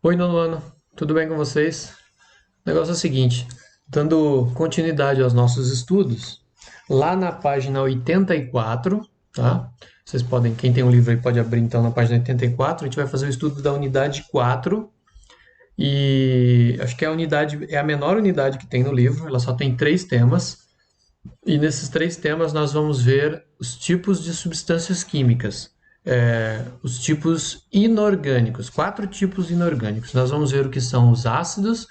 Oi, nono ano, tudo bem com vocês? O negócio é o seguinte, dando continuidade aos nossos estudos, lá na página 84, tá? Vocês podem, quem tem um livro aí pode abrir então na página 84, a gente vai fazer o estudo da unidade 4 e acho que a unidade é a menor unidade que tem no livro, ela só tem 3 temas e nesses 3 temas nós vamos ver os tipos de substâncias químicas, os tipos inorgânicos, 4 tipos inorgânicos. Nós vamos ver o que são os ácidos,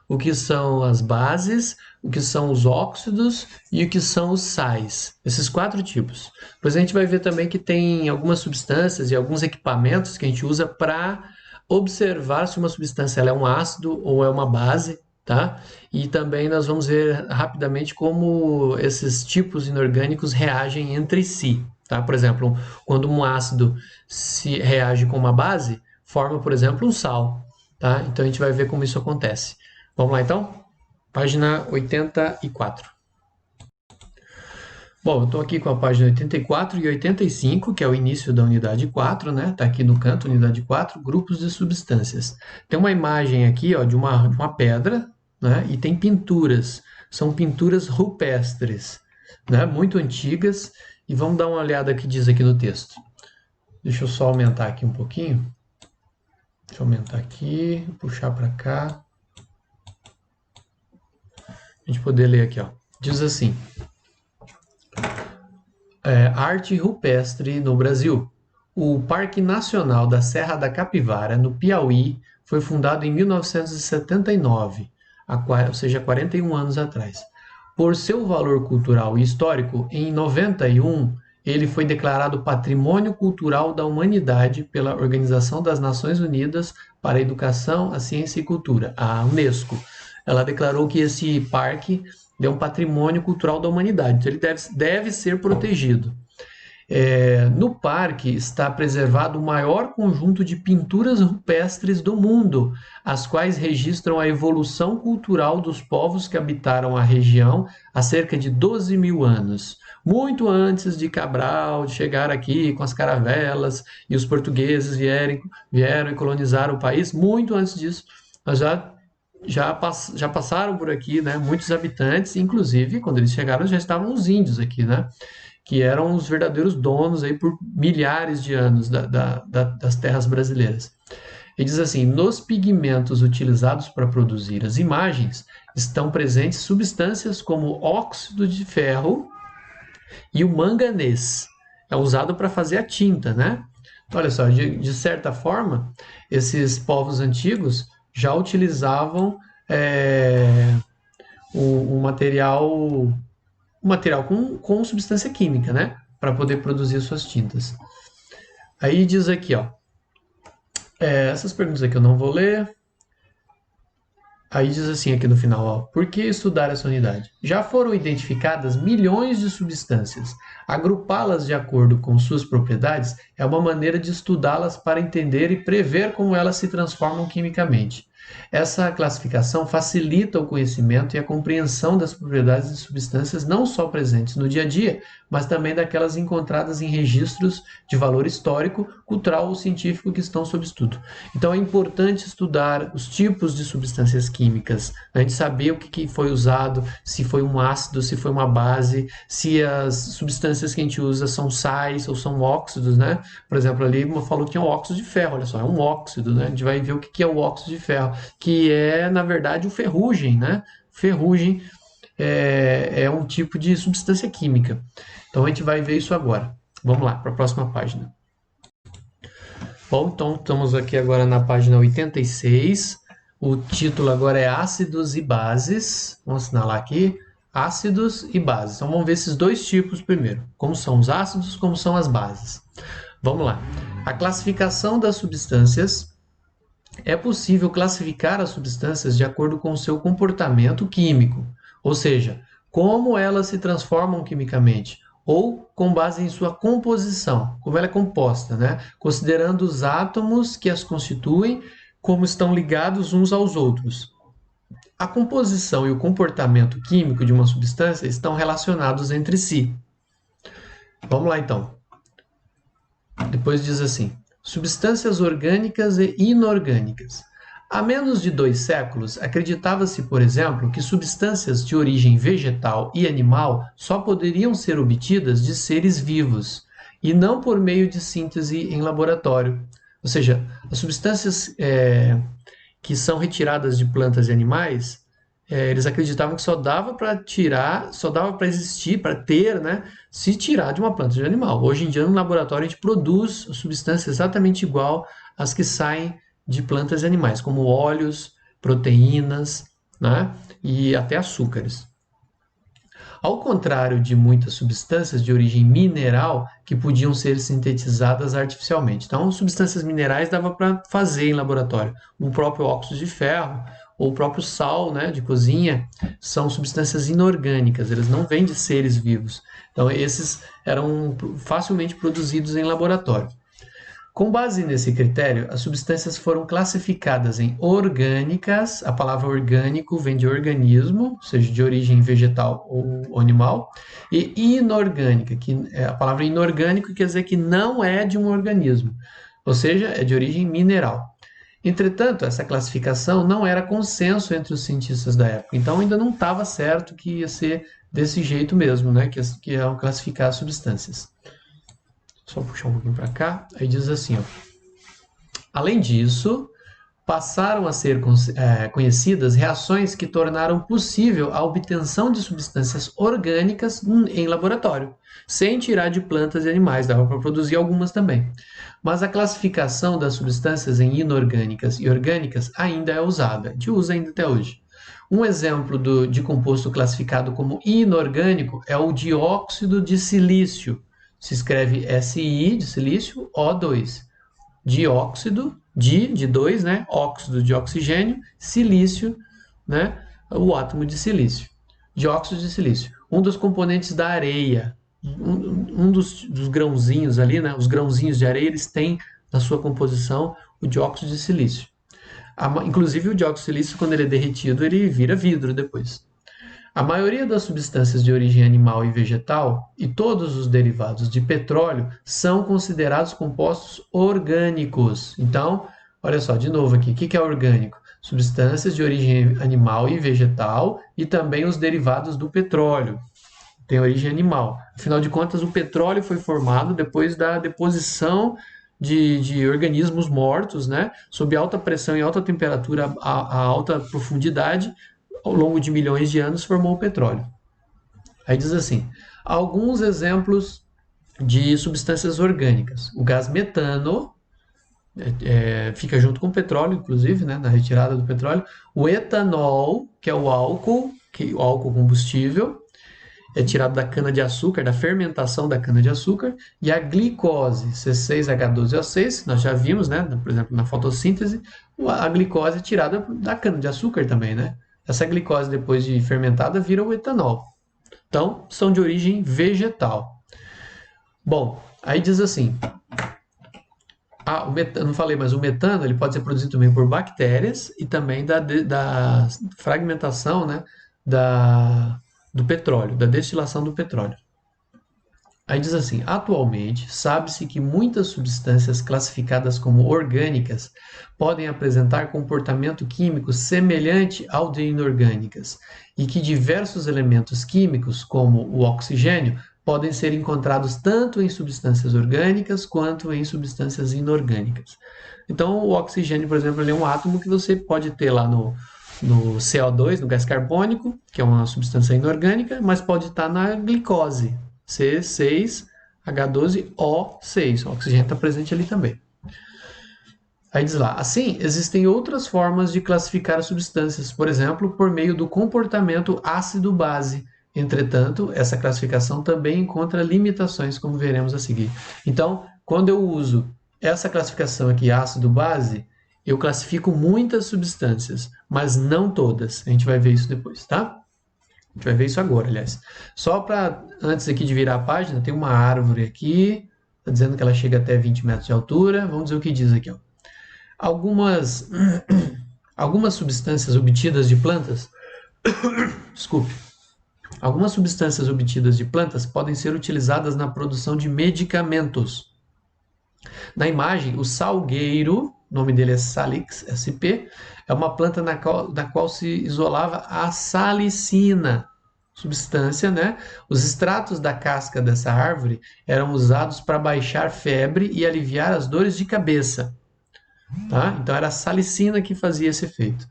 o que são as bases, o que são os óxidos e o que são os sais. Esses 4 tipos. Depois a gente vai ver também que tem algumas substâncias e alguns equipamentos que a gente usa para observar se uma substância ela é um ácido ou é uma base, tá? E também nós vamos ver rapidamente como esses tipos inorgânicos reagem entre si, tá? Por exemplo, quando um ácido se reage com uma base, forma, por exemplo, um sal, tá? Então a gente vai ver como isso acontece. Vamos lá então? Página 84. Bom, eu estou aqui com a página 84 e 85, que é o início da unidade 4, né? Está aqui no canto, unidade 4, grupos de substâncias. Tem uma imagem aqui, ó, de uma pedra, né? E tem pinturas. São pinturas rupestres, né? Muito antigas. E vamos dar uma olhada que diz aqui no texto. Deixa eu só aumentar aqui um pouquinho. Deixa eu aumentar aqui, puxar para cá. A gente poder ler aqui, ó. Diz assim: arte rupestre no Brasil. O Parque Nacional da Serra da Capivara, no Piauí, foi fundado em 1979, ou seja, 41 anos atrás. Por seu valor cultural e histórico, em 91 ele foi declarado Patrimônio Cultural da Humanidade pela Organização das Nações Unidas para a Educação, a Ciência e Cultura, a Unesco. Ela declarou que esse parque é um patrimônio cultural da humanidade, então ele deve ser protegido. No parque está preservado o maior conjunto de pinturas rupestres do mundo, as quais registram a evolução cultural dos povos que habitaram a região há cerca de 12 mil anos. Muito antes de Cabral chegar aqui com as caravelas e os portugueses vieram e colonizaram o país, muito antes disso, nós já passaram por aqui, né, muitos habitantes, inclusive, quando eles chegaram, já estavam os índios aqui, né, que eram os verdadeiros donos aí por milhares de anos das terras brasileiras. E diz assim: nos pigmentos utilizados para produzir as imagens estão presentes substâncias como óxido de ferro e o manganês. É usado para fazer a tinta, né? Olha só, de certa forma, esses povos antigos já utilizavam o material com substância química, né? Para poder produzir suas tintas. Aí diz aqui, ó. Essas perguntas aqui eu não vou ler. Aí diz assim aqui no final, ó, por que estudar essa unidade? Já foram identificadas milhões de substâncias. Agrupá-las de acordo com suas propriedades é uma maneira de estudá-las para entender e prever como elas se transformam quimicamente. Essa classificação facilita o conhecimento e a compreensão das propriedades de substâncias não só presentes no dia a dia, mas também daquelas encontradas em registros de valor histórico, cultural ou científico que estão sob estudo. Então é importante estudar os tipos de substâncias químicas, a gente saber o que foi usado, se foi um ácido, se foi uma base, se as substâncias que a gente usa são sais ou são óxidos, né? Por exemplo, ali falou que é um óxido de ferro, olha só, é um óxido, né? A gente vai ver o que é o óxido de ferro, que é, na verdade, o ferrugem, né? Ferrugem é um tipo de substância química. Então a gente vai ver isso agora. Vamos lá, para a próxima página. Bom, então estamos aqui agora na página 86. O título agora é ácidos e bases. Vamos assinalar aqui. Ácidos e bases. Então vamos ver esses dois tipos primeiro. Como são os ácidos, como são as bases. Vamos lá. A classificação das substâncias. É possível classificar as substâncias de acordo com o seu comportamento químico, ou seja, como elas se transformam quimicamente, ou com base em sua composição, como ela é composta, né? Considerando os átomos que as constituem, como estão ligados uns aos outros. A composição e o comportamento químico de uma substância estão relacionados entre si. Vamos lá então. Depois diz assim: substâncias orgânicas e inorgânicas. Há menos de 2 séculos, acreditava-se, por exemplo, que substâncias de origem vegetal e animal só poderiam ser obtidas de seres vivos, e não por meio de síntese em laboratório. Ou seja, as substâncias que são retiradas de plantas e animais, eles acreditavam que só dava para tirar, só dava para existir, para ter, né, se tirar de uma planta de animal. Hoje em dia, no laboratório, a gente produz substâncias exatamente igual às que saem de plantas e animais, como óleos, proteínas, né, e até açúcares. Ao contrário de muitas substâncias de origem mineral que podiam ser sintetizadas artificialmente. Então, substâncias minerais dava para fazer em laboratório. O próprio óxido de ferro ou o próprio sal, né, de cozinha são substâncias inorgânicas, eles não vêm de seres vivos. Então, esses eram facilmente produzidos em laboratório. Com base nesse critério, as substâncias foram classificadas em orgânicas, a palavra orgânico vem de organismo, ou seja, de origem vegetal ou animal, e inorgânica, que a palavra inorgânico quer dizer que não é de um organismo, ou seja, é de origem mineral. Entretanto, essa classificação não era consenso entre os cientistas da época, então ainda não estava certo que ia ser desse jeito mesmo, né, que iam classificar as substâncias. Só puxar um pouquinho para cá. Aí diz assim, ó. Além disso, passaram a ser conhecidas reações que tornaram possível a obtenção de substâncias orgânicas em laboratório, sem tirar de plantas e animais, dava para produzir algumas também. Mas a classificação das substâncias em inorgânicas e orgânicas ainda é usada, a gente usa ainda até hoje. Um exemplo de composto classificado como inorgânico é o dióxido de silício. Se escreve Si, de silício, O2. Dióxido, de 2, né? Óxido de oxigênio, silício, né? O átomo de silício. Dióxido de silício. Um dos componentes da areia. Um dos grãozinhos ali, né? Os grãozinhos de areia, eles têm na sua composição o dióxido de silício. Inclusive o dióxido de silício, quando ele é derretido, ele vira vidro depois. A maioria das substâncias de origem animal e vegetal e todos os derivados de petróleo são considerados compostos orgânicos. Então, olha só, de novo aqui, o que é orgânico? Substâncias de origem animal e vegetal e também os derivados do petróleo. Tem origem animal. Afinal de contas, o petróleo foi formado depois da deposição de organismos mortos, né, sob alta pressão e alta temperatura a alta profundidade, ao longo de milhões de anos, formou o petróleo. Aí diz assim, alguns exemplos de substâncias orgânicas. O gás metano, fica junto com o petróleo, inclusive, né, na retirada do petróleo. O etanol, que é o álcool combustível, é tirado da cana-de-açúcar, da fermentação da cana-de-açúcar, e a glicose, C6H12O6, nós já vimos, né, por exemplo, na fotossíntese, a glicose é tirada da cana-de-açúcar também, né? Essa glicose, depois de fermentada, vira o etanol. Então, são de origem vegetal. Bom, aí diz assim, o metano, não falei, mas o metano ele pode ser produzido também por bactérias e também da fragmentação, né, do petróleo, da destilação do petróleo. Aí diz assim, atualmente sabe-se que muitas substâncias classificadas como orgânicas podem apresentar comportamento químico semelhante ao de inorgânicas e que diversos elementos químicos, como o oxigênio, podem ser encontrados tanto em substâncias orgânicas quanto em substâncias inorgânicas. Então, o oxigênio, por exemplo, ele é um átomo que você pode ter lá no CO2, no gás carbônico, que é uma substância inorgânica, mas pode estar na glicose, C6H12O6. O oxigênio está presente ali também. Aí diz lá, assim, existem outras formas de classificar as substâncias, por exemplo, por meio do comportamento ácido-base. Entretanto, essa classificação também encontra limitações, como veremos a seguir. Então, quando eu uso essa classificação aqui, ácido-base, eu classifico muitas substâncias, mas não todas. A gente vai ver isso depois, tá? A gente vai ver isso agora, aliás. Só para, antes aqui de virar a página, tem uma árvore aqui, está dizendo que ela chega até 20 metros de altura. Vamos ver o que diz aqui, ó. Algumas substâncias obtidas de plantas, desculpe, algumas substâncias obtidas de plantas podem ser utilizadas na produção de medicamentos. Na imagem, o salgueiro o nome dele é Salix sp, é uma planta da qual se isolava a salicina, substância, né? Os extratos da casca dessa árvore eram usados para baixar febre e aliviar as dores de cabeça, tá? Então era a salicina que fazia esse efeito.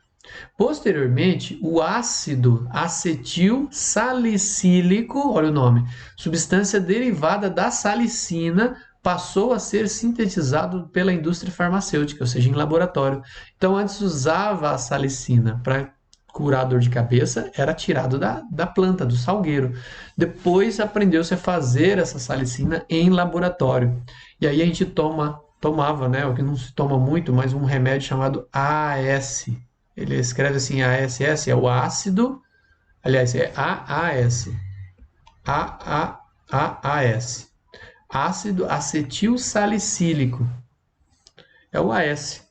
Posteriormente, o ácido acetil salicílico, olha o nome, substância derivada da salicina, passou a ser sintetizado pela indústria farmacêutica, ou seja, em laboratório. Então, antes usava a salicina para curar dor de cabeça, era tirado da planta, do salgueiro. Depois aprendeu-se a fazer essa salicina em laboratório. E aí a gente tomava, né, o que não se toma muito, mas um remédio chamado AAS. Ele escreve assim, ASS, é o ácido, aliás, é AAS. AAS. Ácido acetil salicílico. É o AS.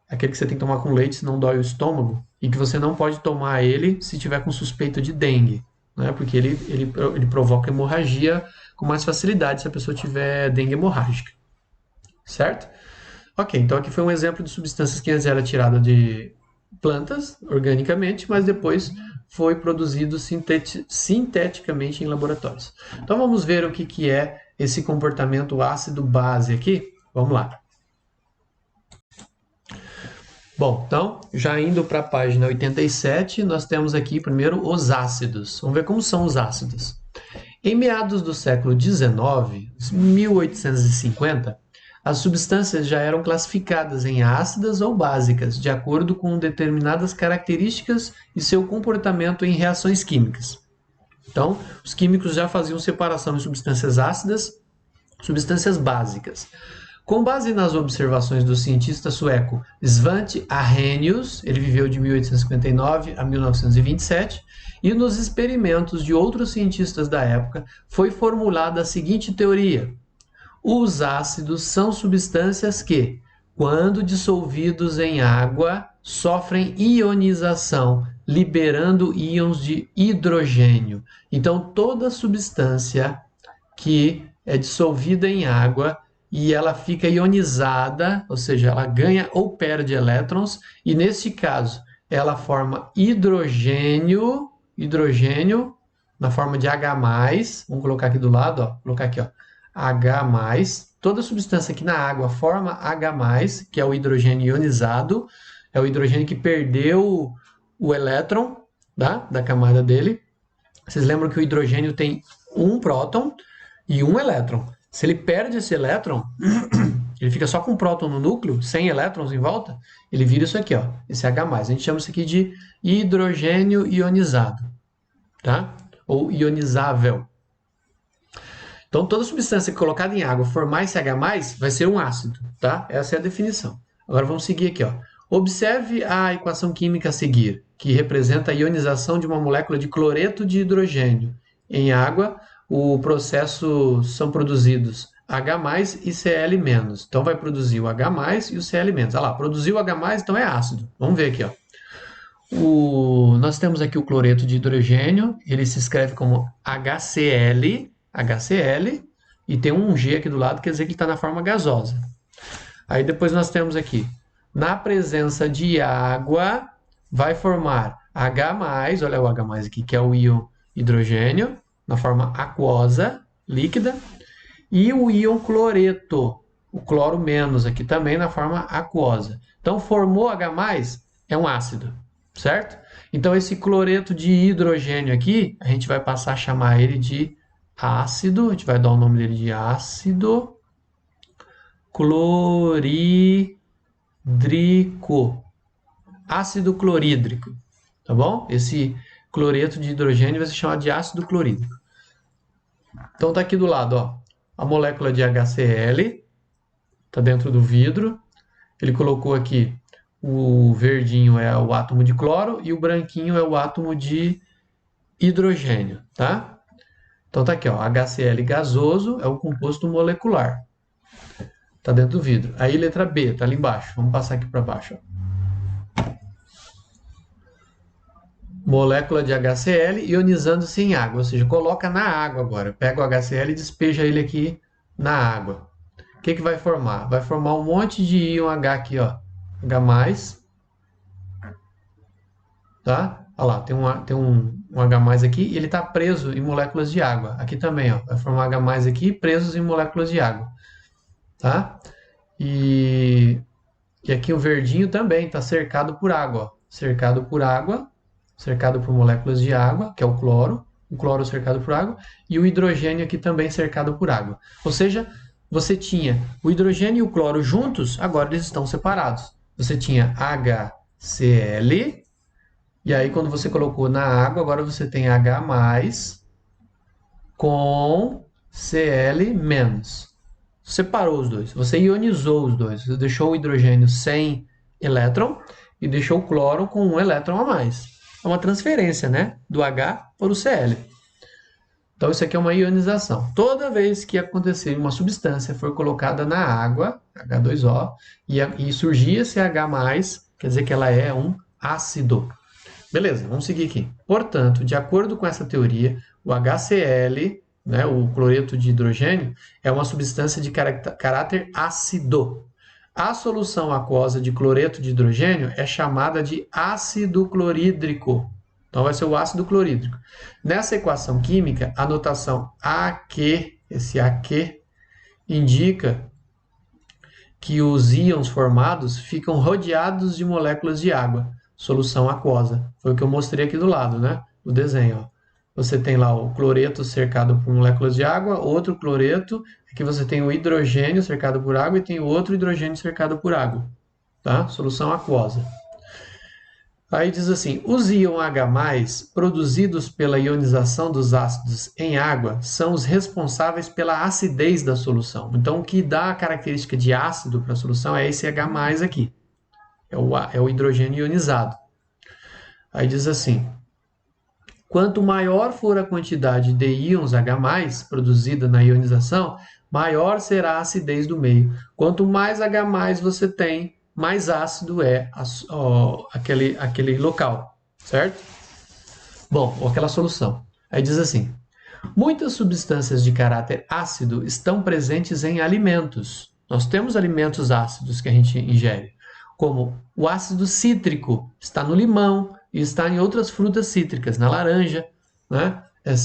Aquele que você tem que tomar com leite, senão dói o estômago. E que você não pode tomar ele se tiver com suspeita de dengue, né? Porque ele provoca hemorragia com mais facilidade se a pessoa tiver dengue hemorrágica. Certo? Ok, então aqui foi um exemplo de substâncias que antes era tirada de plantas organicamente, mas depois foi produzido sinteticamente em laboratórios. Então vamos ver o que é esse comportamento ácido-base aqui. Vamos lá. Bom, então, já indo para a página 87, nós temos aqui primeiro os ácidos. Vamos ver como são os ácidos. Em meados do século XIX, 1850, as substâncias já eram classificadas em ácidas ou básicas, de acordo com determinadas características e seu comportamento em reações químicas. Então, os químicos já faziam separação em substâncias ácidas, substâncias básicas. Com base nas observações do cientista sueco Svante Arrhenius, ele viveu de 1859 a 1927, e nos experimentos de outros cientistas da época, foi formulada a seguinte teoria: os ácidos são substâncias que, quando dissolvidos em água, sofrem ionização, liberando íons de hidrogênio. Então, toda substância que é dissolvida em água e ela fica ionizada, ou seja, ela ganha ou perde elétrons, e nesse caso, ela forma hidrogênio na forma de H+, vamos colocar aqui do lado, ó, colocar aqui, ó, H+, toda substância que na água forma H+, que é o hidrogênio ionizado, é o hidrogênio que perdeu o elétron, tá? Da camada dele. Vocês lembram que o hidrogênio tem um próton e um elétron. Se ele perde esse elétron, ele fica só com um próton no núcleo, sem elétrons em volta, ele vira isso aqui, ó, esse H+. A gente chama isso aqui de hidrogênio ionizado, tá? Ou ionizável. Então, toda substância colocada em água formar esse H+, vai ser um ácido, tá? Essa é a definição. Agora vamos seguir aqui, ó. Observe a equação química a seguir, que representa a ionização de uma molécula de cloreto de hidrogênio. Em água, o processo são produzidos H+ e Cl-. Então, vai produzir o H+ e o Cl-. Olha lá, produziu o H+, então é ácido. Vamos ver aqui, ó. Nós temos aqui o cloreto de hidrogênio, ele se escreve como HCl, e tem um G aqui do lado, quer dizer que ele está na forma gasosa. Aí depois nós temos aqui, na presença de água, vai formar H+, olha o H+ aqui, que é o íon hidrogênio, na forma aquosa, líquida, e o íon cloreto, o cloro menos aqui também na forma aquosa. Então, formou H+, é um ácido, certo? Então, esse cloreto de hidrogênio aqui, a gente vai passar a chamar ele de ácido, a gente vai dar o nome dele de ácido clorídrico. Ácido clorídrico, tá bom? Esse cloreto de hidrogênio vai ser chamado de ácido clorídrico. Então tá aqui do lado, ó, a molécula de HCl, tá dentro do vidro. Ele colocou aqui o verdinho é o átomo de cloro e o branquinho é o átomo de hidrogênio, tá? Então tá aqui, ó, HCl gasoso é o composto molecular. Tá dentro do vidro. Aí letra B, tá ali embaixo. Vamos passar aqui para baixo, ó. Molécula de HCl ionizando-se em água, ou seja, coloca na água agora. Pega o HCl e despeja ele aqui na água. O que vai formar? Vai formar um monte de íon H aqui, ó, H+, tá? Olha lá, tem um H+ aqui e ele está preso em moléculas de água. Aqui também, ó, vai formar H+ aqui presos em moléculas de água, tá? E aqui o verdinho também está cercado por água, ó. Cercado por água, cercado por moléculas de água, que é o cloro cercado por água, e o hidrogênio aqui também cercado por água. Ou seja, você tinha o hidrogênio e o cloro juntos, agora eles estão separados. Você tinha HCl, e aí quando você colocou na água, agora você tem H+ com Cl-. Separou os dois, você ionizou os dois, você deixou o hidrogênio sem elétron e deixou o cloro com um elétron a mais. É uma transferência, né, do H para o Cl. Então isso aqui é uma ionização. Toda vez que acontecer uma substância for colocada na água, H2O, e surgir esse H+, quer dizer que ela é um ácido. Beleza, vamos seguir aqui. Portanto, de acordo com essa teoria, o HCl, né, o cloreto de hidrogênio, é uma substância de caráter ácido. A solução aquosa de cloreto de hidrogênio é chamada de ácido clorídrico. Então vai ser o ácido clorídrico. Nessa equação química, a notação AQ, esse AQ, indica que os íons formados ficam rodeados de moléculas de água. Solução aquosa. Foi o que eu mostrei aqui do lado, né? O desenho, ó. Você tem lá o cloreto cercado por moléculas de água, outro cloreto, aqui você tem o hidrogênio cercado por água e tem outro hidrogênio cercado por água, tá? Solução aquosa. Aí diz assim, os íons H+, produzidos pela ionização dos ácidos em água, são os responsáveis pela acidez da solução. Então, o que dá a característica de ácido para a solução é esse H+ aqui. É o hidrogênio ionizado. Aí diz assim, quanto maior for a quantidade de íons H+ produzida na ionização, maior será a acidez do meio. Quanto mais H+ você tem, mais ácido é aquele local, certo? Bom, ou aquela solução. Aí diz assim, muitas substâncias de caráter ácido estão presentes em alimentos. Nós temos alimentos ácidos que a gente ingere, como o ácido cítrico, está no limão e está em outras frutas cítricas, na laranja, né?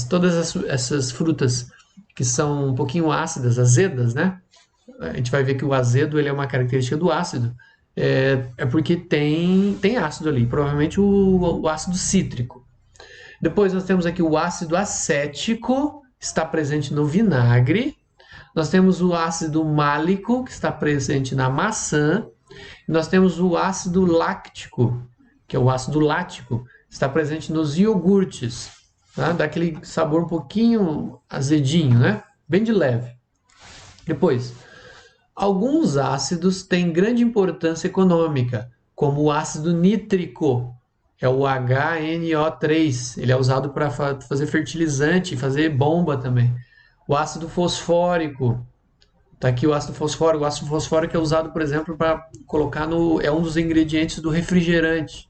Todas essas frutas que são um pouquinho ácidas, azedas, né? A gente vai ver que o azedo ele é uma característica do ácido, porque tem ácido ali, provavelmente o ácido cítrico. Depois nós temos aqui o ácido acético, está presente no vinagre. Nós temos o ácido málico, que está presente na maçã. E nós temos o ácido láctico, que é o ácido lático, está presente nos iogurtes. Tá? Dá aquele sabor um pouquinho azedinho, né? Bem de leve. Depois, alguns ácidos têm grande importância econômica, como o ácido nítrico, é o HNO3. Ele é usado para fazer fertilizante, fazer bomba também. O ácido fosfórico, tá aqui o ácido fosfórico. O ácido fosfórico é usado, por exemplo, para colocar é um dos ingredientes do refrigerante.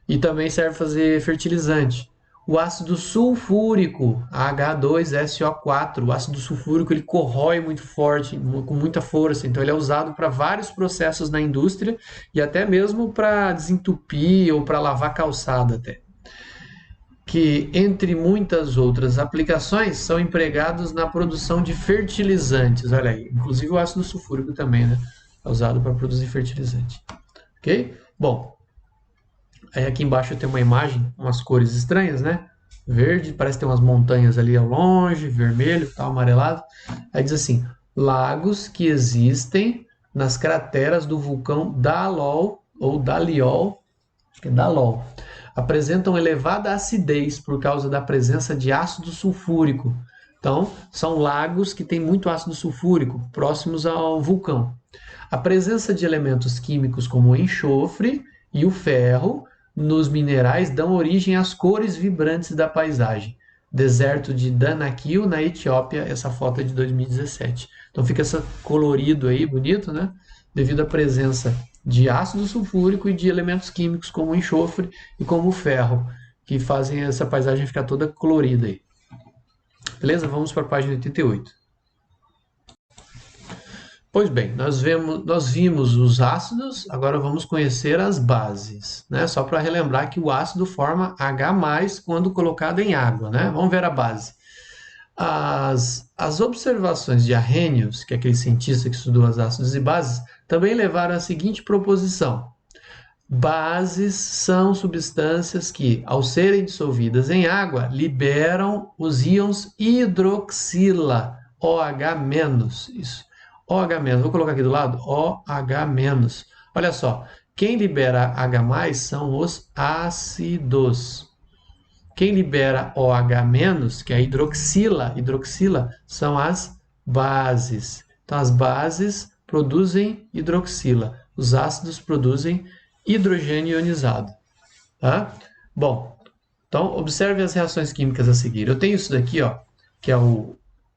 E também serve para fazer fertilizante. O ácido sulfúrico, H2SO4, o ácido sulfúrico ele corrói muito forte, com muita força, então ele é usado para vários processos na indústria e até mesmo para desentupir ou para lavar calçada até. Que, entre muitas outras aplicações, são empregados na produção de fertilizantes. Olha aí, inclusive o ácido sulfúrico também, né? É usado para produzir fertilizante. Ok? Bom, aí aqui embaixo tem uma imagem, umas cores estranhas, né? Verde, parece ter umas montanhas ali ao longe, vermelho, tal, amarelado. Aí diz assim, lagos que existem nas crateras do vulcão Dalol, ou Daliol, acho que é Dalol, apresentam elevada acidez por causa da presença de ácido sulfúrico. Então, são lagos que têm muito ácido sulfúrico, próximos ao vulcão. A presença de elementos químicos como o enxofre e o ferro nos minerais dão origem às cores vibrantes da paisagem. Deserto de Danakil, na Etiópia, essa foto é de 2017. Então fica esse colorido aí, bonito, né? Devido à presença de ácido sulfúrico e de elementos químicos como o enxofre e como o ferro, que fazem essa paisagem ficar toda colorida aí. Beleza? Vamos para a página 88. Pois bem, nós vimos os ácidos, agora vamos conhecer as bases, né? Só para relembrar que o ácido forma H+ quando colocado em água, né? Vamos ver a base. As observações de Arrhenius, que é aquele cientista que estudou os ácidos e bases, também levaram à seguinte proposição: bases são substâncias que, ao serem dissolvidas em água, liberam os íons hidroxila, OH-. Isso. OH-. Vou colocar aqui do lado, OH-. Olha só, quem libera H+ são os ácidos. Quem libera OH-, que é a hidroxila, são as bases. Então, as bases produzem hidroxila, os ácidos produzem hidrogênio ionizado. Tá? Bom, então observe as reações químicas a seguir. Eu tenho isso daqui, ó, que é o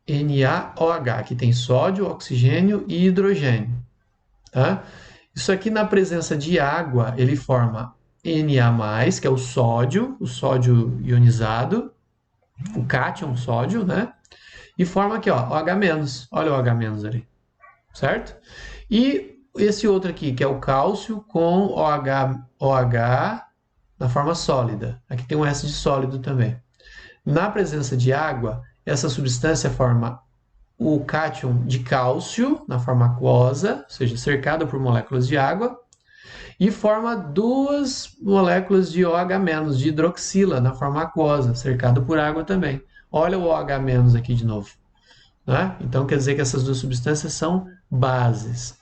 NaOH, que tem sódio, oxigênio e hidrogênio. Tá? Isso aqui, na presença de água, ele forma Na+, que é o sódio ionizado, o cátion sódio, né? E forma aqui, ó, OH-. Olha o OH- ali, certo? E esse outro aqui, que é o cálcio com OH na forma sólida. Aqui tem um S de sólido também. Na presença de água, essa substância forma o cátion de cálcio na forma aquosa, ou seja, cercado por moléculas de água, e forma duas moléculas de OH-, de hidroxila, na forma aquosa, cercado por água também. Olha o OH- aqui de novo. Né? Então, quer dizer que essas duas substâncias são bases.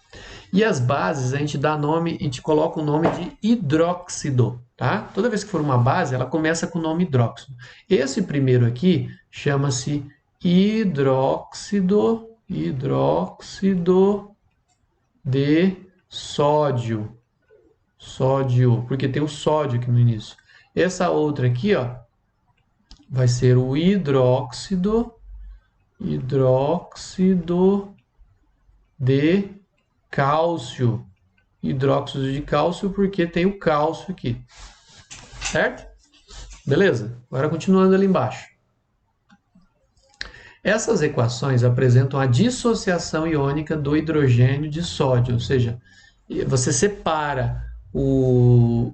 E as bases, a gente dá nome, a gente coloca o nome de hidróxido, tá? Toda vez que for uma base, ela começa com o nome hidróxido. Esse primeiro aqui chama-se hidróxido de sódio. Sódio, porque tem o sódio aqui no início. Essa outra aqui, ó, vai ser o hidróxido de cálcio. Hidróxido de cálcio porque tem o cálcio aqui. Certo? Beleza? Agora continuando ali embaixo. Essas equações apresentam a dissociação iônica do hidrogênio de sódio, ou seja, você separa o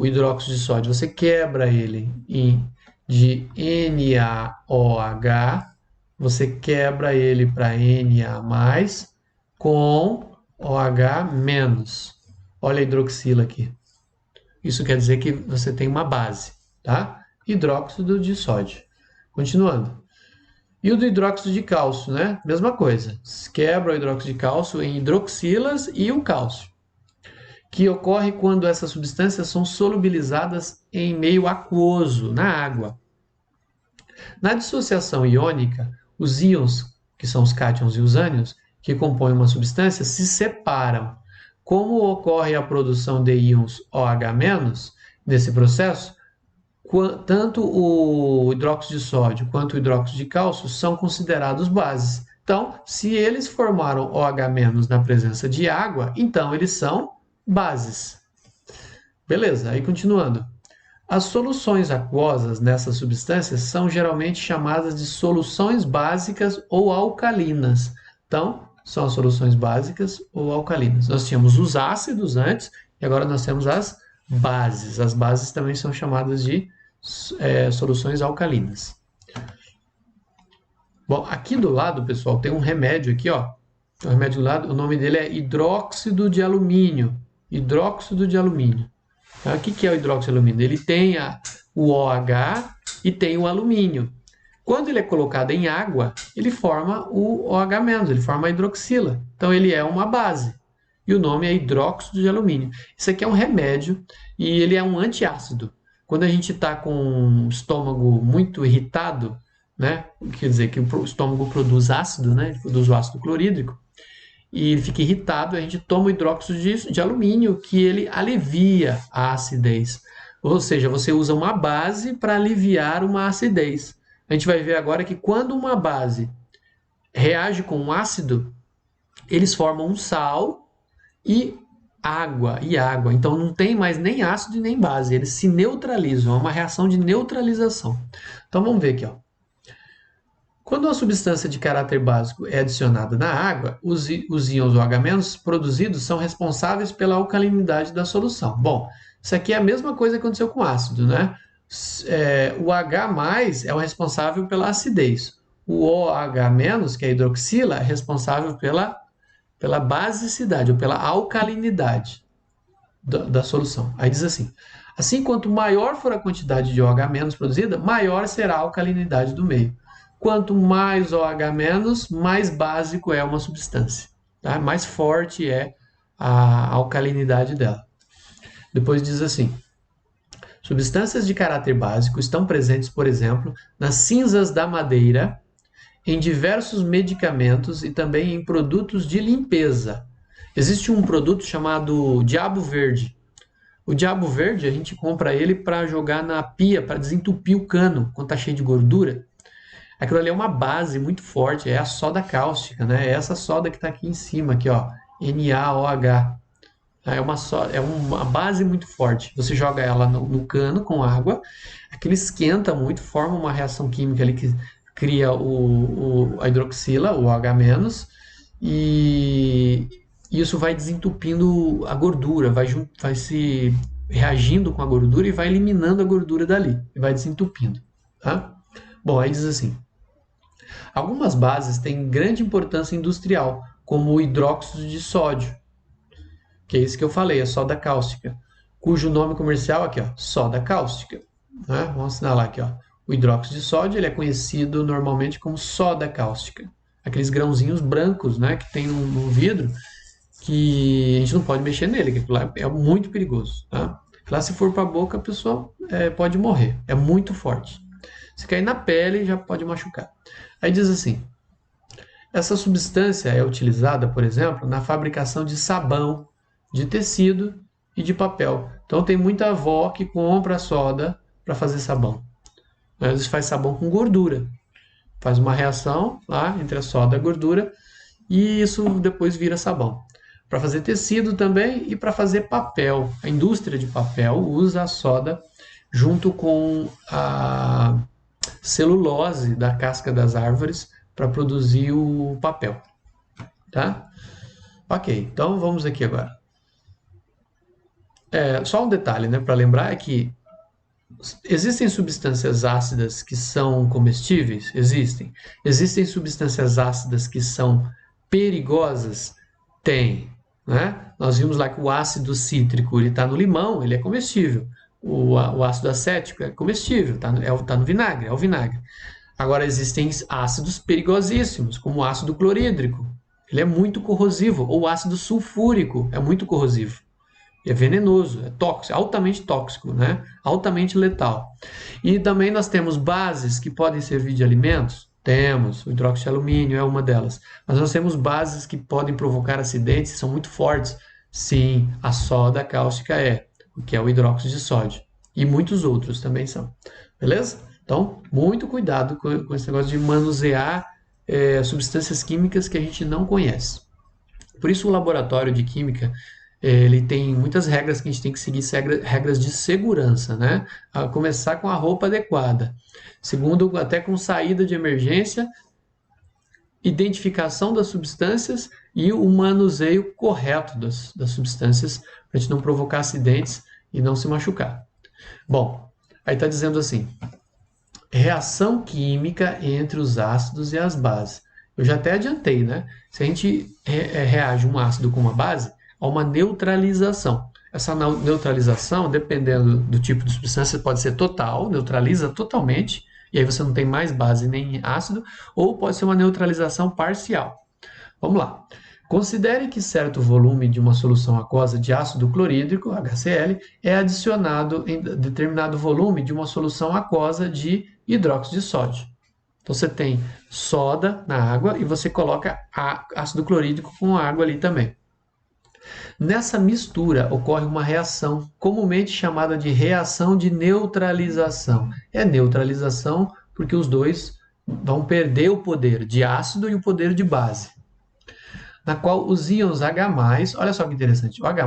hidróxido de sódio, você quebra ele de NaOH, você quebra ele para Na+, com OH-. Olha a hidroxila aqui. Isso quer dizer que você tem uma base, tá? Hidróxido de sódio. Continuando. E o do hidróxido de cálcio, né? Mesma coisa. Quebra o hidróxido de cálcio em hidroxilas e o cálcio, que ocorre quando essas substâncias são solubilizadas em meio aquoso, na água. Na dissociação iônica, os íons, que são os cátions e os ânions, que compõem uma substância, se separam. Como ocorre a produção de íons OH-, nesse processo, tanto o hidróxido de sódio quanto o hidróxido de cálcio são considerados bases. Então, se eles formaram OH- na presença de água, então eles são bases. Beleza, aí continuando. As soluções aquosas nessas substâncias são geralmente chamadas de soluções básicas ou alcalinas. Então, são as soluções básicas ou alcalinas. Nós tínhamos os ácidos antes e agora nós temos as bases. As bases também são chamadas de soluções alcalinas. Bom, aqui do lado, pessoal, tem um remédio aqui, ó. O remédio do lado, o nome dele é hidróxido de alumínio. Hidróxido de alumínio. O que é o hidróxido de alumínio? Ele tem o OH e tem o alumínio. Quando ele é colocado em água, ele forma o OH-, ele forma a hidroxila. Então, ele é uma base. E o nome é hidróxido de alumínio. Isso aqui é um remédio e ele é um antiácido. Quando a gente está com o estômago muito irritado, né? Quer dizer que o estômago produz ácido, né? Ele produz o ácido clorídrico. E ele fica irritado, a gente toma o hidróxido de alumínio, que ele alivia a acidez. Ou seja, você usa uma base para aliviar uma acidez. A gente vai ver agora que quando uma base reage com um ácido, eles formam um sal e água. Então não tem mais nem ácido e nem base, eles se neutralizam, é uma reação de neutralização. Então vamos ver aqui, ó. Quando uma substância de caráter básico é adicionada na água, os íons OH- produzidos são responsáveis pela alcalinidade da solução. Bom, isso aqui é a mesma coisa que aconteceu com o ácido, né? O H+ é o responsável pela acidez. O OH-, que é a hidroxila, é responsável pela basicidade ou pela alcalinidade da solução. Aí diz assim, quanto maior for a quantidade de OH- produzida, maior será a alcalinidade do meio. Quanto mais OH-, mais básico é uma substância, tá? Mais forte é a alcalinidade dela. Depois diz assim, substâncias de caráter básico estão presentes, por exemplo, nas cinzas da madeira, em diversos medicamentos e também em produtos de limpeza. Existe um produto chamado Diabo Verde. O Diabo Verde, a gente compra ele para jogar na pia, para desentupir o cano quando está cheio de gordura. Aquilo ali é uma base muito forte, é a soda cáustica, né? É essa soda que está aqui em cima, aqui, ó, NaOH. É uma base muito forte. Você joga ela no cano com água, aquilo esquenta muito, forma uma reação química ali que cria a hidroxila, o OH-, e isso vai desentupindo a gordura, vai se reagindo com a gordura e vai eliminando a gordura dali, e vai desentupindo, tá? Bom, aí diz assim, algumas bases têm grande importância industrial, como o hidróxido de sódio, que é isso que eu falei, a soda cáustica, cujo nome comercial aqui, ó, soda cáustica. Né? Vamos assinalar aqui, ó. O hidróxido de sódio ele é conhecido normalmente como soda cáustica. Aqueles grãozinhos brancos, né, que tem no vidro, que a gente não pode mexer nele, que lá é muito perigoso. Tá? Lá se for para a boca, a pessoa pode morrer. É muito forte. Se cair na pele, já pode machucar. Aí diz assim, essa substância é utilizada, por exemplo, na fabricação de sabão, de tecido e de papel. Então tem muita avó que compra soda para fazer sabão. Às vezes faz sabão com gordura. Faz uma reação lá entre a soda e a gordura e isso depois vira sabão. Para fazer tecido também e para fazer papel. A indústria de papel usa a soda junto com a celulose da casca das árvores para produzir o papel. Tá? Ok, então vamos aqui agora. Só um detalhe, né, para lembrar é que existem substâncias ácidas que são comestíveis? Existem. Existem substâncias ácidas que são perigosas? Tem. Né? Nós vimos lá que o ácido cítrico está no limão, ele é comestível. O ácido acético é comestível, está no vinagre, é o vinagre. Agora, existem ácidos perigosíssimos, como o ácido clorídrico. Ele é muito corrosivo. Ou o ácido sulfúrico é muito corrosivo. É venenoso, é tóxico, altamente tóxico, né? Altamente letal. E também nós temos bases que podem servir de alimentos. Temos, o hidróxido de alumínio é uma delas. Mas nós temos bases que podem provocar acidentes, são muito fortes. Sim, a soda cáustica que é o hidróxido de sódio. E muitos outros também são. Beleza? Então, muito cuidado com esse negócio de manusear substâncias químicas que a gente não conhece. Por isso o laboratório de química ele tem muitas regras que a gente tem que seguir, regras de segurança, né? A começar com a roupa adequada. Segundo, até com saída de emergência, identificação das substâncias e o manuseio correto das substâncias para a gente não provocar acidentes e não se machucar. Bom, aí está dizendo assim, reação química entre os ácidos e as bases. Eu já até adiantei, né? Se a gente reage um ácido com uma base, há uma neutralização. Essa neutralização, dependendo do tipo de substância, pode ser total, neutraliza totalmente, e aí você não tem mais base nem ácido, ou pode ser uma neutralização parcial. Vamos lá. Considere que certo volume de uma solução aquosa de ácido clorídrico, HCl, é adicionado em determinado volume de uma solução aquosa de hidróxido de sódio. Então você tem soda na água e você coloca ácido clorídrico com água ali também. Nessa mistura ocorre uma reação comumente chamada de reação de neutralização. É neutralização porque os dois vão perder o poder de ácido e o poder de base. Na qual os íons H+, olha só que interessante, o H+,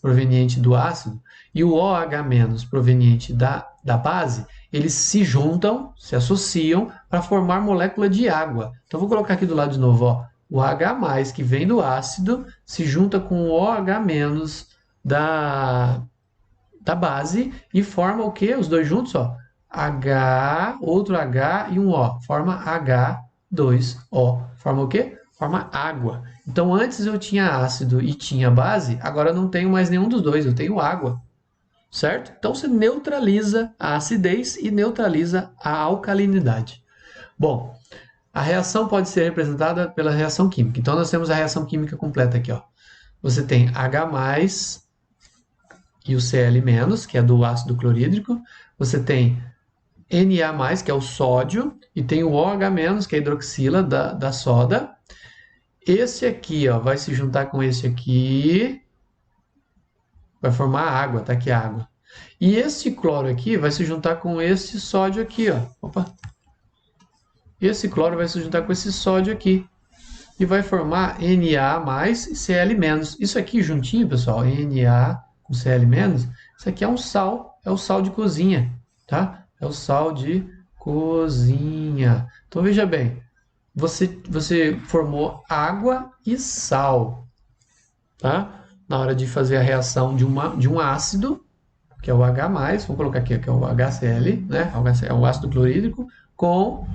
proveniente do ácido, e o OH- proveniente da base, eles se juntam, se associam para formar molécula de água. Então, vou colocar aqui do lado de novo, ó. O H+, que vem do ácido, se junta com o OH- da base e forma o quê? Os dois juntos, ó. H, outro H e um O. Forma H2O. Forma o quê? Forma água. Então, antes eu tinha ácido e tinha base, agora eu não tenho mais nenhum dos dois, eu tenho água. Certo? Então, você neutraliza a acidez e neutraliza a alcalinidade. Bom, a reação pode ser representada pela reação química. Então, nós temos a reação química completa aqui, ó. Você tem H+ e o Cl-, que é do ácido clorídrico. Você tem Na+, que é o sódio, e tem o OH-, que é a hidroxila da soda. Esse aqui, ó, vai se juntar com esse aqui, vai formar água, tá aqui a água. E esse cloro aqui vai se juntar com esse sódio aqui, ó. Opa! Esse cloro vai se juntar com esse sódio aqui. E vai formar Na+ e Cl-. Isso aqui juntinho, pessoal, Na com Cl-, isso aqui é um sal, é o sal de cozinha, tá? É o sal de cozinha. Então, veja bem, você formou água e sal, tá? Na hora de fazer a reação de um ácido, que é o H+, vou colocar aqui, que é o HCl, né? É o ácido clorídrico, com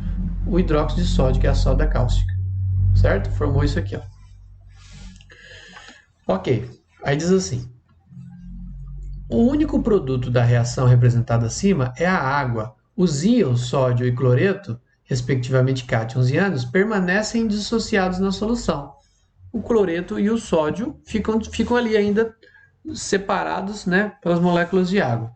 o hidróxido de sódio, que é a soda cáustica, certo? Formou isso aqui, ó. Ok, aí diz assim, o único produto da reação representado acima é a água. Os íons sódio e cloreto, respectivamente cátions e ânions, permanecem dissociados na solução. O cloreto e o sódio ficam ali ainda separados, né, pelas moléculas de água,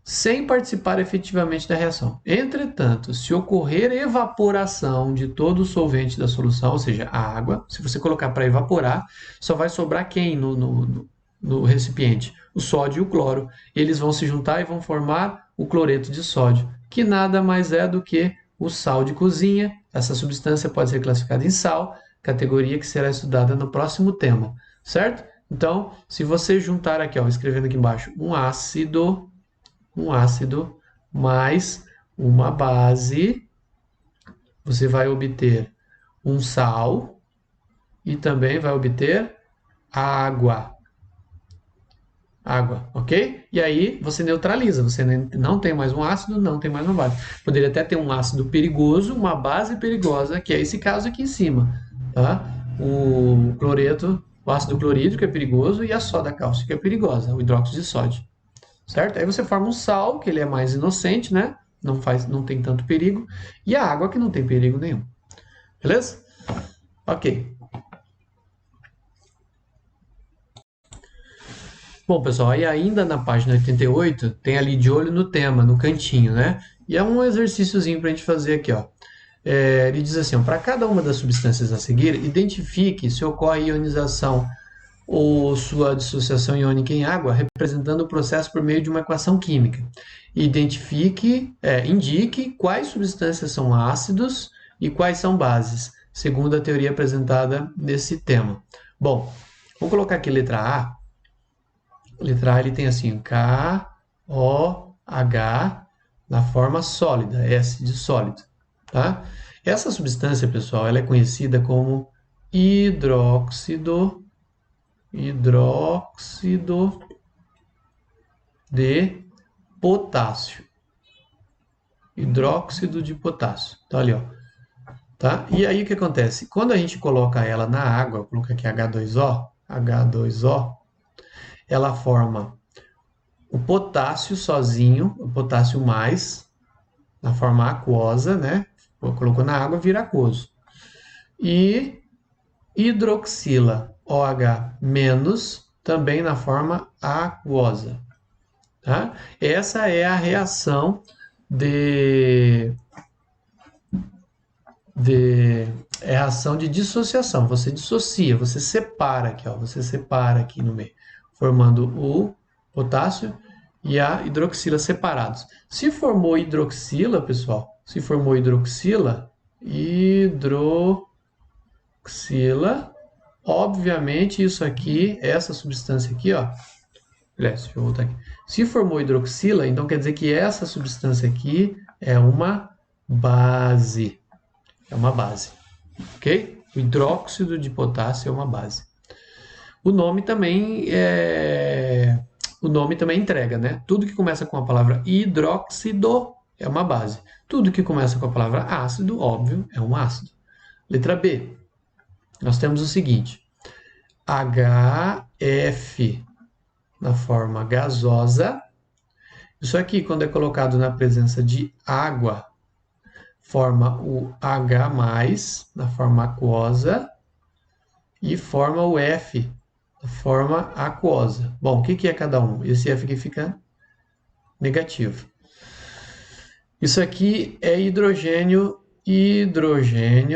sem participar efetivamente da reação. Entretanto, se ocorrer evaporação de todo o solvente da solução, ou seja, a água, se você colocar para evaporar, só vai sobrar quem no recipiente? O sódio e o cloro. Eles vão se juntar e vão formar o cloreto de sódio, que nada mais é do que o sal de cozinha. Essa substância pode ser classificada em sal, categoria que será estudada no próximo tema, certo? Então, se você juntar aqui, ó, escrevendo aqui embaixo, um ácido mais uma base, você vai obter um sal e também vai obter água. Água, ok? E aí você neutraliza, você não tem mais um ácido, não tem mais uma base. Poderia até ter um ácido perigoso, uma base perigosa, que é esse caso aqui em cima, tá? O cloreto, o ácido clorídrico é perigoso e a soda cáustica é perigosa, o hidróxido de sódio, certo? Aí você forma um sal, que ele é mais inocente, né? Não tem tanto perigo, e a água que não tem perigo nenhum. Beleza? Ok. Bom, pessoal, aí ainda na página 88, tem ali de olho no tema, no cantinho, né? E é um exercíciozinho para a gente fazer aqui, ó. Ele diz assim, para cada uma das substâncias a seguir, identifique se ocorre ionização ou sua dissociação iônica em água, representando o processo por meio de uma equação química. Indique quais substâncias são ácidos e quais são bases, segundo a teoria apresentada nesse tema. Bom, vamos colocar aqui letra A. Letra A ele tem assim, KOH na forma sólida, S de sólido, tá? Essa substância, pessoal, ela é conhecida como hidróxido de potássio. Hidróxido de potássio. Tá ali, ó. Tá? E aí o que acontece? Quando a gente coloca ela na água, vou colocar aqui H2O, ela forma o potássio sozinho, o potássio mais, na forma aquosa, né? Colocou na água, vira aquoso. E hidroxila OH- também na forma aquosa. Tá? Essa é a reação reação de dissociação. Você dissocia, você separa aqui, ó, você separa aqui no meio, formando o potássio e a hidroxila separados. Se formou hidroxila, pessoal, obviamente isso aqui, essa substância aqui, ó, Aliás, deixa eu voltar aqui. Se formou hidroxila, então quer dizer que essa substância aqui é uma base. É uma base. Ok? O hidróxido de potássio é uma base. O nome também entrega, né? Tudo que começa com a palavra hidróxido é uma base. Tudo que começa com a palavra ácido, óbvio, é um ácido. Letra B. Nós temos o seguinte: HF na forma gasosa. Isso aqui, quando é colocado na presença de água, forma o H+, na forma aquosa, e forma o F, na forma aquosa. Bom, o que é cada um? Esse F aqui fica negativo. Isso aqui é hidrogênio ionizado.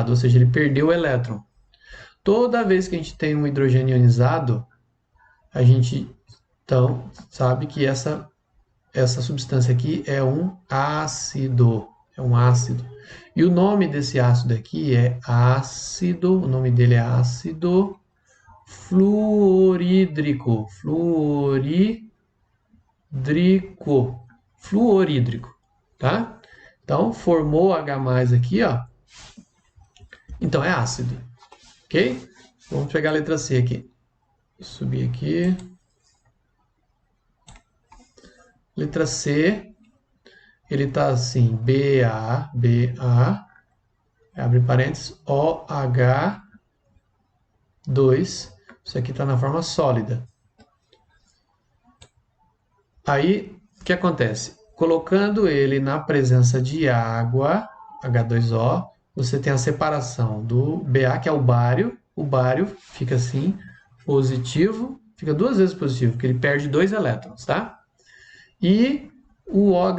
Ou seja, ele perdeu o elétron. Toda vez que a gente tem um hidrogênio ionizado, a gente então sabe que essa substância aqui é um ácido. É um ácido. E o nome desse ácido aqui é ácido, o nome dele é ácido fluorídrico. Fluorídrico, tá? Então, formou H+ aqui, ó. Então, é ácido, ok? Vamos pegar a letra C aqui. Vou subir aqui. Letra C, ele tá assim, BA, abre parênteses, OH2. Isso aqui está na forma sólida. Aí, o que acontece? Colocando ele na presença de água, H2O, você tem a separação do Ba, que é o bário. O bário fica assim, positivo, fica duas vezes positivo, porque ele perde 2 elétrons, tá? E o OH-,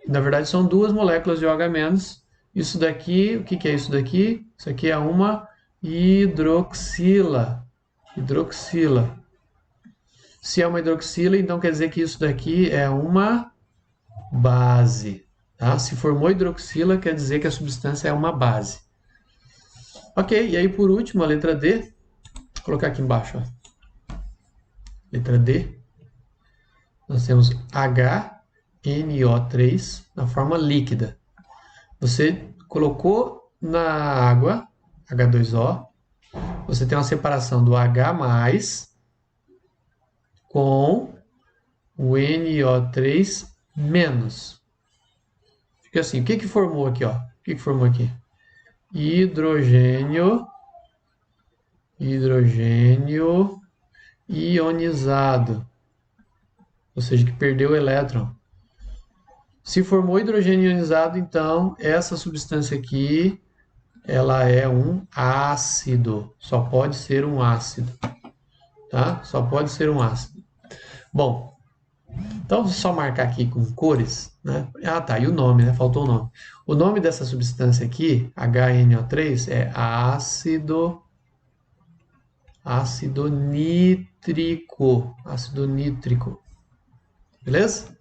na verdade são 2 moléculas de OH-. Isso daqui, o que é isso daqui? Isso aqui é uma hidroxila. Se é uma hidroxila, então quer dizer que isso daqui é uma base. Tá? Se formou hidroxila, quer dizer que a substância é uma base. Ok, e aí por último, a letra D. Vou colocar aqui embaixo. Ó. Letra D. Nós temos HNO3 na forma líquida. Você colocou na água, H2O, você tem uma separação do H+ com o NO3-. Fica assim, o que formou aqui? Ó? O que formou aqui? Hidrogênio ionizado. Ou seja, que perdeu o elétron. Se formou hidrogênio ionizado, então essa substância aqui, ela é um ácido. Só pode ser um ácido. Tá? Só pode ser um ácido. Bom, então vou só marcar aqui com cores, né? Ah, tá, e o nome, né? Faltou o nome. O nome dessa substância aqui, HNO3, é ácido nítrico. Beleza?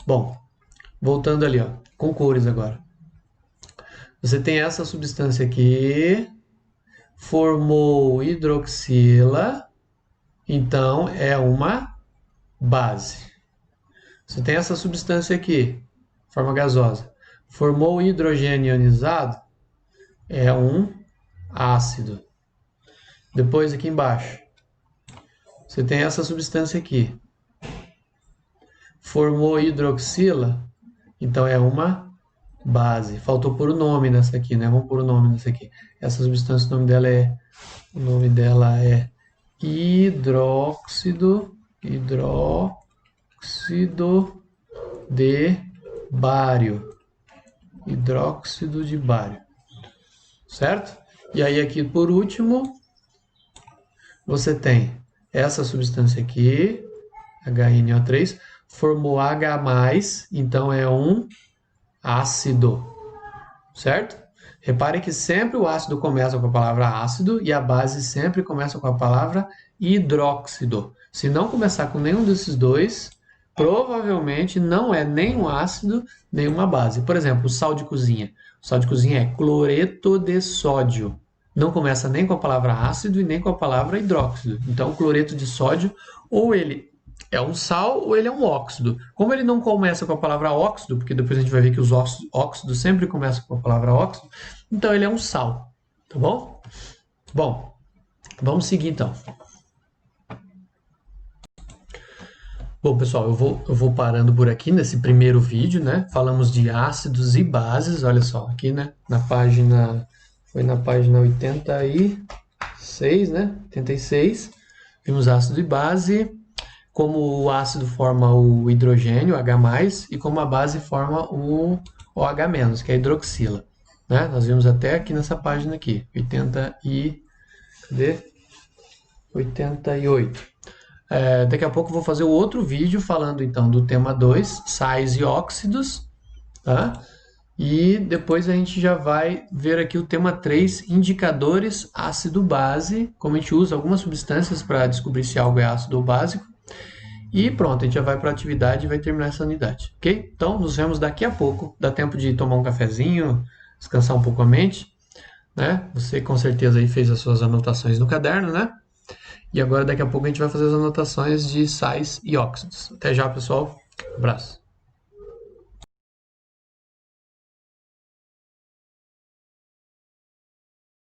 Bom, voltando ali, ó, com cores agora. Você tem essa substância aqui, formou hidroxila, então é uma base. Você tem essa substância aqui, forma gasosa, formou hidrogênio ionizado, é um ácido. Depois aqui embaixo, você tem essa substância aqui, formou hidroxila, então é uma base. Faltou pôr o nome nessa aqui, né? Vamos pôr o nome nessa aqui. Essa substância, o nome dela é hidróxido de bário. Hidróxido de bário. Certo? E aí aqui por último, você tem essa substância aqui, HNO3, formou H+, então é um ácido, certo? Repare que sempre o ácido começa com a palavra ácido e a base sempre começa com a palavra hidróxido. Se não começar com nenhum desses dois, provavelmente não é nem um ácido, nem uma base. Por exemplo, o sal de cozinha. O sal de cozinha é cloreto de sódio. Não começa nem com a palavra ácido e nem com a palavra hidróxido. Então, o cloreto de sódio, ou ele é um sal ou ele é um óxido. Como ele não começa com a palavra óxido, porque depois a gente vai ver que os óxidos sempre começam com a palavra óxido, então ele é um sal, tá bom? Bom, vamos seguir então. Bom, pessoal, eu vou parando por aqui nesse primeiro vídeo, né? Falamos de ácidos e bases, olha só, aqui, né? Foi na página 86, né? 86, vimos ácido e base, como o ácido forma o hidrogênio, H+, e como a base forma o OH-, que é a hidroxila, né? Nós vimos até aqui nessa página aqui, 88. Daqui a pouco eu vou fazer outro vídeo falando então do tema 2, sais e óxidos, tá? E depois a gente já vai ver aqui o tema 3, indicadores ácido-base, como a gente usa algumas substâncias para descobrir se algo é ácido ou básico. E pronto, a gente já vai para a atividade e vai terminar essa unidade, ok? Então, nos vemos daqui a pouco. Dá tempo de tomar um cafezinho, descansar um pouco a mente, né? Você com certeza aí fez as suas anotações no caderno, né? E agora, daqui a pouco, a gente vai fazer as anotações de sais e óxidos. Até já, pessoal. Abraço.